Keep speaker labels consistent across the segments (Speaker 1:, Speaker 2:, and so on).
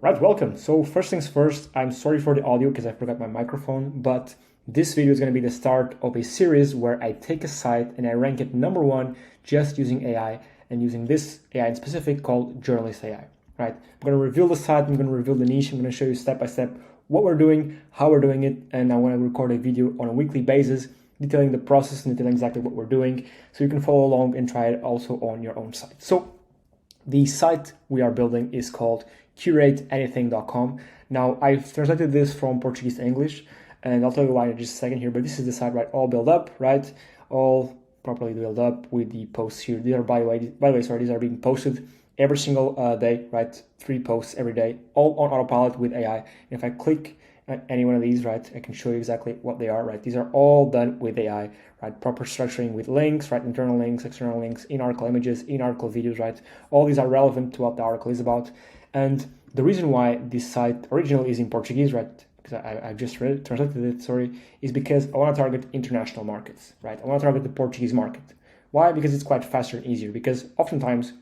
Speaker 1: Right, welcome. So first things first, I'm sorry for the audio because I forgot my microphone, but this video is going to be the start of a series where I take a site and I rank it number one just using AI and using this AI in specific called Journalist AI, right? I'm going to reveal the site, I'm going to reveal the niche, I'm going to show you step by step what we're doing, how we're doing it, and I want to record a video on a weekly basis detailing the process and detailing exactly what we're doing so you can follow along and try it also on your own site. So the site we are building is called curateanything.com. Now, I've translated this from Portuguese to English, and I'll tell you why in just a second here, but this is the site, right? All built up, right? All properly built up with the posts here. These are, by the way, sorry, these are being posted every single day, right? 3 posts every day, all on autopilot with AI. And if I click any one of these, right, I can show you exactly what they are, right? These are all done with AI, right? Proper structuring with links, right? Internal links, external links, in-article images, in-article videos, right? All these are relevant to what the article is about. And the reason why this site originally is in Portuguese, right, because I've just translated it, sorry, is because I want to target international markets, right? I want to target the Portuguese market. Why? Because it's quite faster and easier, because oftentimes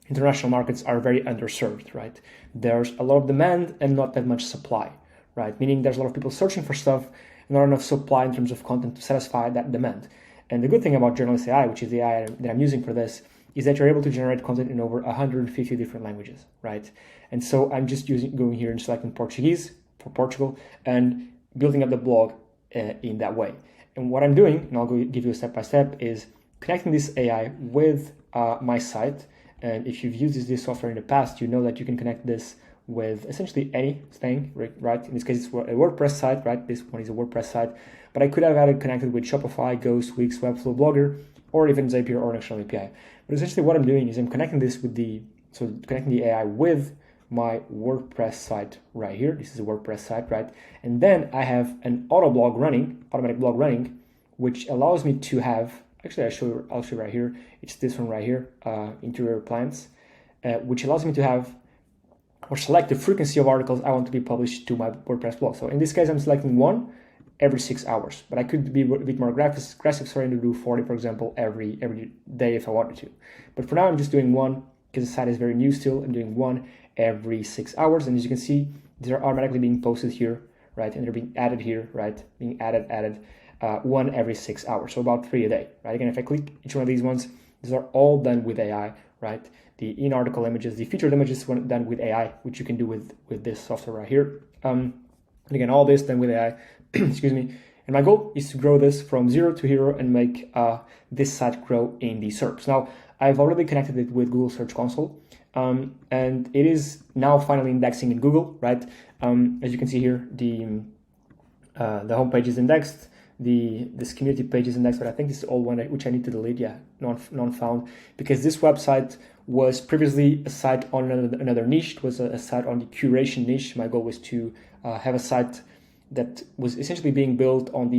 Speaker 1: international markets are very underserved, right? There's a lot of demand and not that much supply, right? Meaning there's a lot of people searching for stuff and not enough supply in terms of content to satisfy that demand. And the good thing about Journalist AI, which is the AI that I'm using for this, is that you're able to generate content in over 150 different languages, right? And so I'm just going here and selecting Portuguese for Portugal and building up the blog in that way. And what I'm doing, and I'll give you a step-by-step, is connecting this AI with my site. And if you've used this software in the past, you know that you can connect this with essentially anything, right? In this case, it's a WordPress site, right? This one is a WordPress site, but I could have had it connected with Shopify, Ghost, Wix, Webflow, Blogger, or even Zapier or an external API. But essentially what I'm doing is I'm connecting this with connecting the AI with my WordPress site right here. This is a WordPress site, right? And then I have an automatic blog running, which allows me to have, actually I'll show you right here. It's this one right here, interior plans, which allows me to have or select the frequency of articles I want to be published to my WordPress blog. So in this case, I'm selecting one every 6 hours, but I could be a bit more aggressive, sorry, to do 40, for example, every day if I wanted to. But for now, I'm just doing one because the site is very new still. I'm doing one every 6 hours. And as you can see, these are automatically being posted here, right? And they're being added here, right? Being added, one every 6 hours. So about 3 a day, right? Again, if I click each one of these ones, these are all done with AI, right? The in-article images, the featured images done with AI, which you can do with this software right here. And again, all this done with AI, excuse me. And my goal is to grow this from 0 to hero and make this site grow in the SERPs. Now, I've already connected it with Google Search Console, and it is now finally indexing in Google, right? As you can see here, the homepage is indexed. This community page is indexed, but I think this is the old one, which I need to delete. Yeah, non-found, because this website was previously a site on another niche. It was a site on the curation niche. My goal was to have a site that was essentially being built on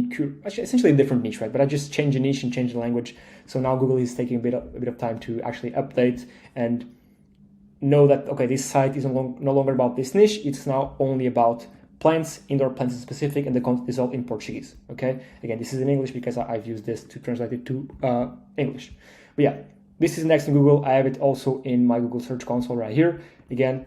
Speaker 1: essentially a different niche, right? But I just changed the niche and changed the language. So now Google is taking a bit of time to actually update and know that, okay, this site is no longer about this niche. It's now only about plants, indoor plants in specific, and the content is all in Portuguese, okay? Again, this is in English because I've used this to translate it to English. But yeah, this is next in Google. I have it also in my Google Search Console right here. Again,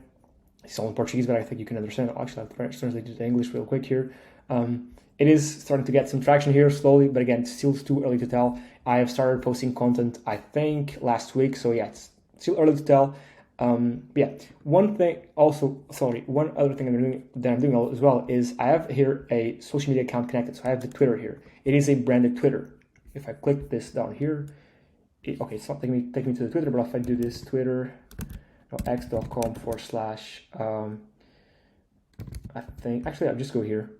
Speaker 1: it's all in Portuguese, but I think you can understand. Actually, I'll translate it to English real quick here. It is starting to get some traction here slowly, but again, it's still too early to tell. I have started posting content, I think, last week. So yeah, it's still early to tell. Yeah, one other thing that I'm doing as well is I have here a social media account connected. So I have the Twitter here. It is a branded Twitter. If I click this down here, okay, it's not taking me to the Twitter, but if I do this Twitter, x.com / I think, actually I'll just go here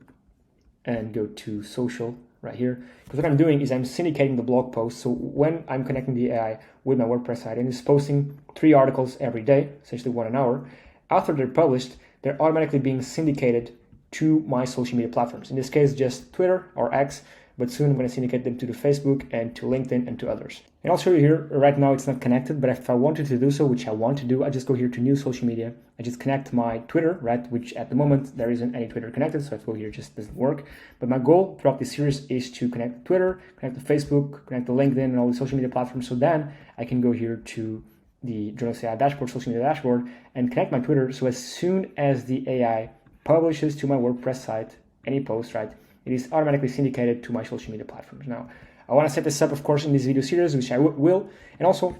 Speaker 1: and go to social right here. Because what I'm doing is I'm syndicating the blog post. So when I'm connecting the AI with my WordPress site and it's posting 3 articles every day, essentially 1 an hour, after they're published, they're automatically being syndicated to my social media platforms. In this case, just Twitter or X, but soon I'm going to syndicate them to the Facebook and to LinkedIn and to others. And I'll show you here, right now it's not connected, but if I wanted to do so, which I want to do, I just go here to new social media. I just connect my Twitter, right, which at the moment there isn't any Twitter connected, so if I go here, it just doesn't work. But my goal throughout this series is to connect Twitter, connect to Facebook, connect to LinkedIn and all the social media platforms, so then I can go here to the Journalist AI dashboard, social media dashboard, and connect my Twitter. So as soon as the AI publishes to my WordPress site any post, right, it is automatically syndicated to my social media platforms. Now, I want to set this up, of course, in this video series, which I will. And also,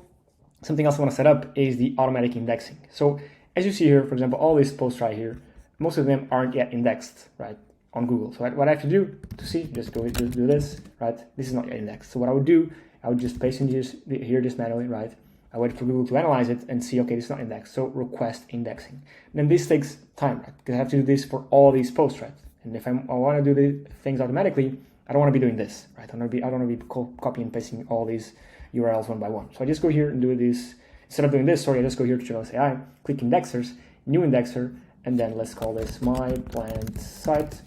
Speaker 1: something else I want to set up is the automatic indexing. So as you see here, for example, all these posts right here, most of them aren't yet indexed, right, on Google. So what I have to do to see, just do this, right? This is not yet indexed. So what I would do, I would just paste in here just manually, right? I wait for Google to analyze it and see, okay, this is not indexed. So request indexing. And then this takes time, right? Because I have to do this for all these posts, right? And if I want to do the things automatically, I don't want to be doing this, right? I don't want to be copying and pasting all these URLs one by one. So I just go here and do this. Instead of doing this, I just go here to Journalist AI, click indexers, new indexer, and then let's call this my plant site,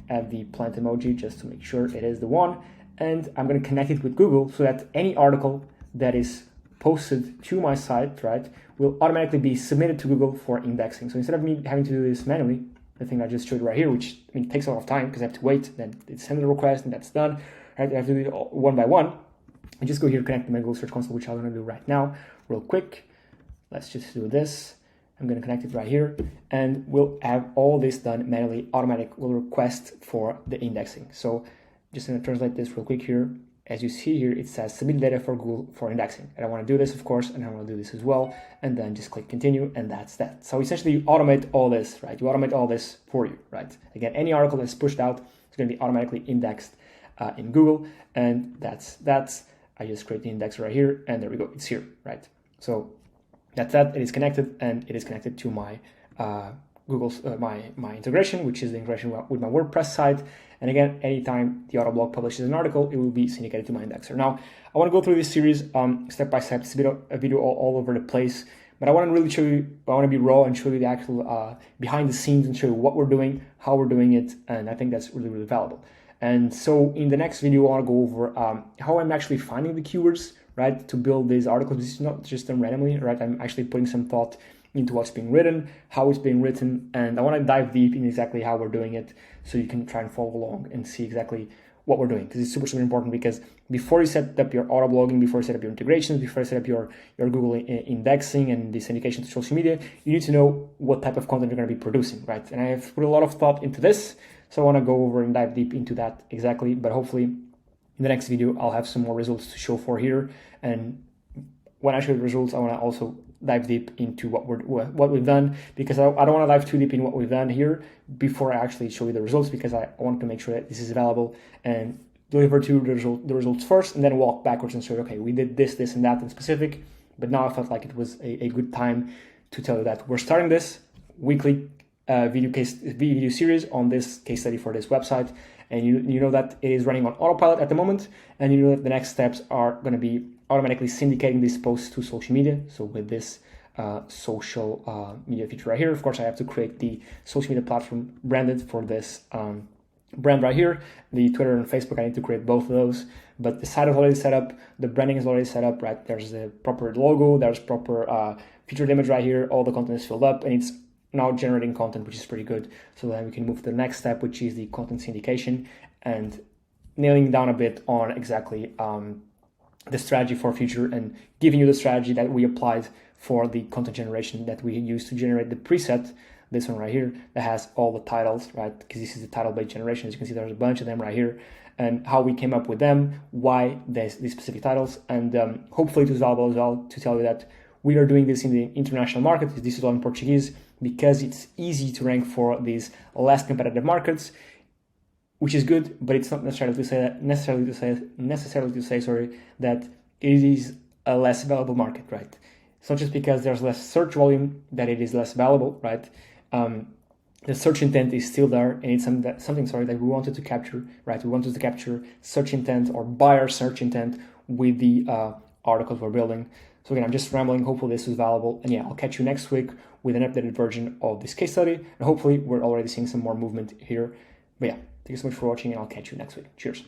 Speaker 1: add the plant emoji just to make sure it is the one. And I'm going to connect it with Google so that any article that is posted to my site, right, will automatically be submitted to Google for indexing. So instead of me having to do this manually, the thing I just showed right here, which takes a lot of time because I have to wait, then it's send the request and that's done, right? I have to do it all one by one. I just go here, connect to my Google Search Console, which I'm going to do right now, real quick. Let's just do this. I'm going to connect it right here, and we'll have all this done manually. Automatic will request for the indexing. So just going to translate this real quick here. As you see here, it says submit data for Google for indexing. And I want to do this, of course, and I want to do this as well. And then just click continue, and that's that. So essentially you automate all this, right? You automate all this for you, right? Again, any article that's pushed out is going to be automatically indexed in Google. And that's I just create the index right here, and there we go. It's here, right? So that's that. It is connected, and it is connected to my Google's my integration, which is the integration with my WordPress site. And again, anytime the Autoblog publishes an article, it will be syndicated to my indexer. Now, I want to go through this series step by step. It's a video all over the place, but I want to really show you. I want to be raw and show you the actual behind the scenes and show you what we're doing, how we're doing it, and I think that's really valuable. And so in the next video, I want to go over how I'm actually finding the keywords, right, to build these articles. This is not just done randomly, right? I'm actually putting some thought into what's being written, how it's being written, and I want to dive deep in exactly how we're doing it so you can try and follow along and see exactly what we're doing, because it's super important. Because before you set up your auto blogging, before you set up your integrations, before you set up your Google indexing and the syndication to social media, you need to know what type of content you're going to be producing, right? And I have put a lot of thought into this, so I want to go over and dive deep into that exactly. But hopefully in the next video, I'll have some more results to show for here. And when I show the results, I want to also dive deep into what we've done, because I don't want to dive too deep in what we've done here before I actually show you the results, because I want to make sure that this is available and deliver to the results first, and then walk backwards and say, okay, we did this, and that in specific. But now I felt like it was a good time to tell you that we're starting this weekly video series on this case study for this website, and you know that it is running on autopilot at the moment, and you know that the next steps are going to be automatically syndicating these posts to social media. So with this social media feature right here, of course, I have to create the social media platform branded for this brand right here. The Twitter and Facebook, I need to create both of those, but the site is already set up, the branding is already set up, right? There's the proper logo, there's proper featured image right here, all the content is filled up, and it's now generating content, which is pretty good. So then we can move to the next step, which is the content syndication, and nailing down a bit on exactly the strategy for future, and giving you the strategy that we applied for the content generation that we used to generate the preset, this one right here, that has all the titles, right? Because this is the title-based generation. As you can see, there's a bunch of them right here, and how we came up with them, why these specific titles, and hopefully it was valuable as well to tell you that we are doing this in the international market. This is all in Portuguese, because it's easy to rank for these less competitive markets, which is good, but it's not necessarily to say that it is a less valuable market, right? It's not just because there's less search volume that it is less valuable, right? The search intent is still there, and it's something that we wanted to capture, right? We wanted to capture search intent or buyer search intent with the articles we're building. So again, I'm just rambling. Hopefully this was valuable, and yeah, I'll catch you next week with an updated version of this case study, and hopefully we're already seeing some more movement here. But yeah, thank you so much for watching, and I'll catch you next week. Cheers.